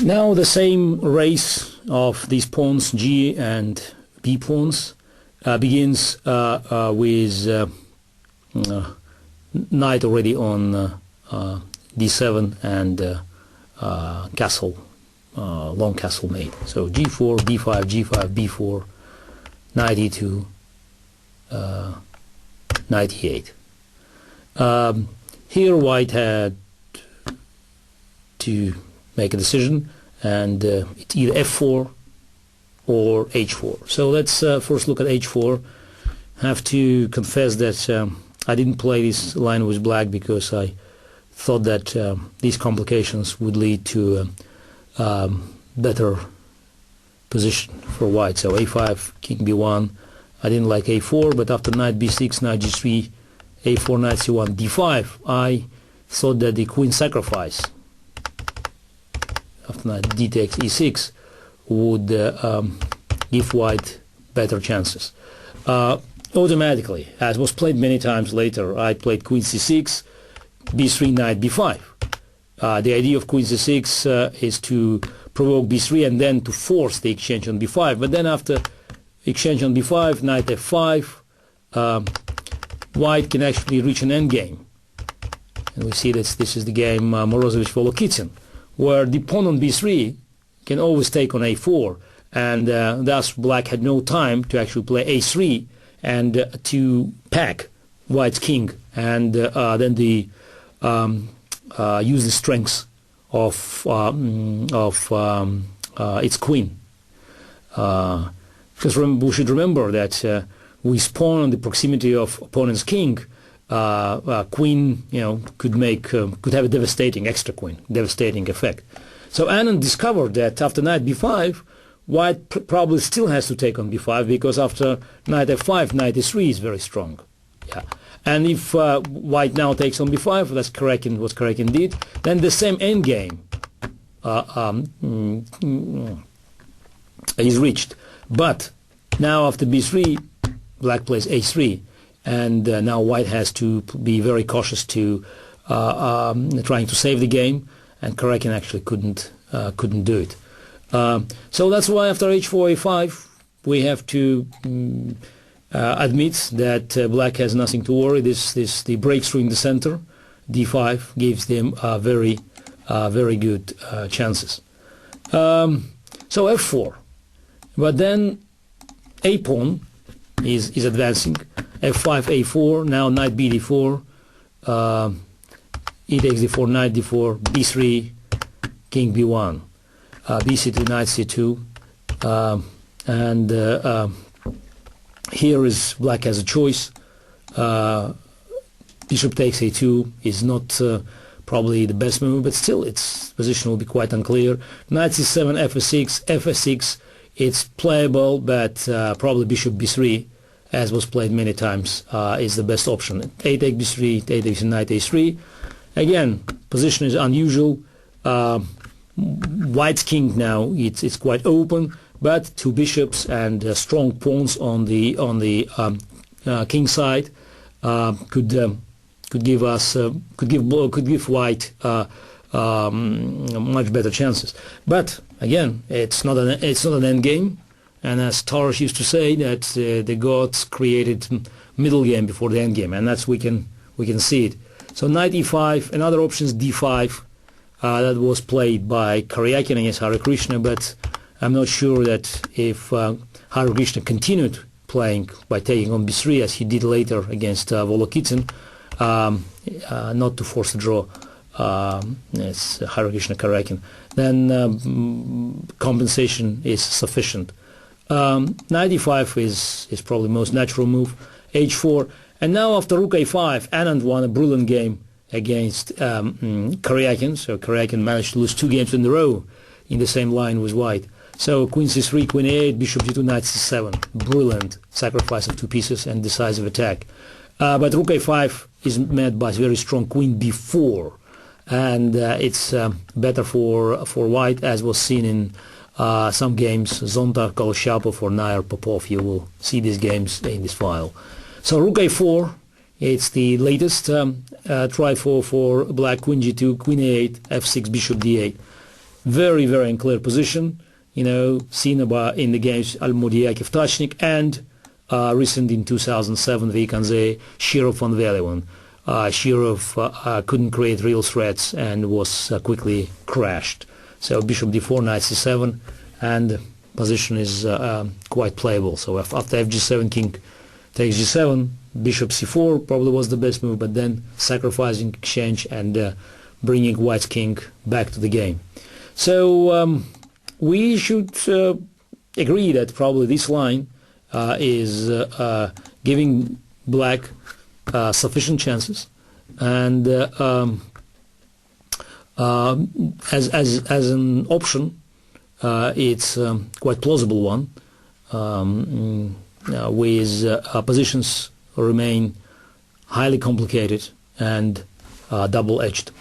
Now the same race of these pawns, G and B pawns, begins with knight already on D7 and castle, long castle made. So G4, D5, G5, B4, knight E2, knight E8. Here white had to make a decision, and it's either F4 or H4. So let's first look at H4. Have to confess that I didn't play this line with black because I thought that these complications would lead to better position for white. So A5, king B1. I didn't like A4, but after knight B6, knight G3, A4, knight C1, D5, I thought that the queen sacrifice after knight D takes E6 would give white better chances. Automatically, as was played many times later, I played queen C6, B3, knight B5. The idea of queen C6 is to provoke B3 and then to force the exchange on B5. But then after exchange on B5, knight F5, white can actually reach an endgame. And we see that this is the game Morozevich-Volokitsyn, where the pawn on B3 can always take on A4, and thus black had no time to actually play A3 and to pack white's king, and then the use the strengths of its queen. Because we should remember that with pawn on the proximity of opponent's king, queen, could have a devastating extra queen, devastating effect. So Anand discovered that after knight B5, white probably still has to take on B5, because after knight F5, knight E3 is very strong. Yeah. And if white now takes on B5, that's correct, was correct indeed, then the same endgame is reached. But now after B3, black plays A3, and now white has to be very cautious to trying to save the game, and Karakin actually couldn't do it. So that's why after H4, A5, we have to admit that black has nothing to worry. The breakthrough in the center, D5, gives them very good chances. So F4, but then A pawn is advancing. F5, A4, now knight B D4, E takes D4, knight D4, B3, king B1, BC2, knight C2, and here is black has a choice. Bishop takes A2 is not probably the best move, but still its position will be quite unclear. Knight C7, F6, F6, it's playable, but probably Bishop B3, as was played many times, is the best option. A take B3, A takes knight A3. Again, position is unusual. White's king now, it's quite open, but two bishops and strong pawns on the king side could give white much better chances. But again, it's not an end game, and as Taras used to say, that the gods created middle game before the end game, and that's we can see it. So knight E5, another option is D5. That was played by Karyakin against Hare Krishna, but I'm not sure that if Hare Krishna continued playing by taking on B3 as he did later against Volokitsyn, not to force the draw, as Hare Krishna Karyakin, then compensation is sufficient. Knight E5 is probably the most natural move. H4, and now after Rook A5, Anand won a brilliant game against Karyakin. So Karyakin managed to lose 2 games in a row in the same line with white. So Queen C3, Queen A8, Bishop G2, Knight C7. Brilliant sacrifice of 2 pieces and decisive attack. But Rook A5 is met by very strong Queen B4, and it's better for white, as was seen in some games, Zonta, Koloshapov or Nair Popov. You will see these games in this file. So Rook A4, it's the latest try for black. Queen G2, Queen A8, F6, Bishop D8. very, very unclear position, seen in the games Al-Modiak Tachnik and recent in 2007 Vikanze Shirov von Velevan. Shirov couldn't create real threats and was quickly crashed. So bishop d4, knight c7, and position is quite playable. So after fg7, king takes g7, bishop c4 probably was the best move, but then sacrificing exchange and bringing white's king back to the game. So we should agree that probably this line is giving black sufficient chances, and as an option, it's quite plausible one, with positions remain highly complicated and double-edged.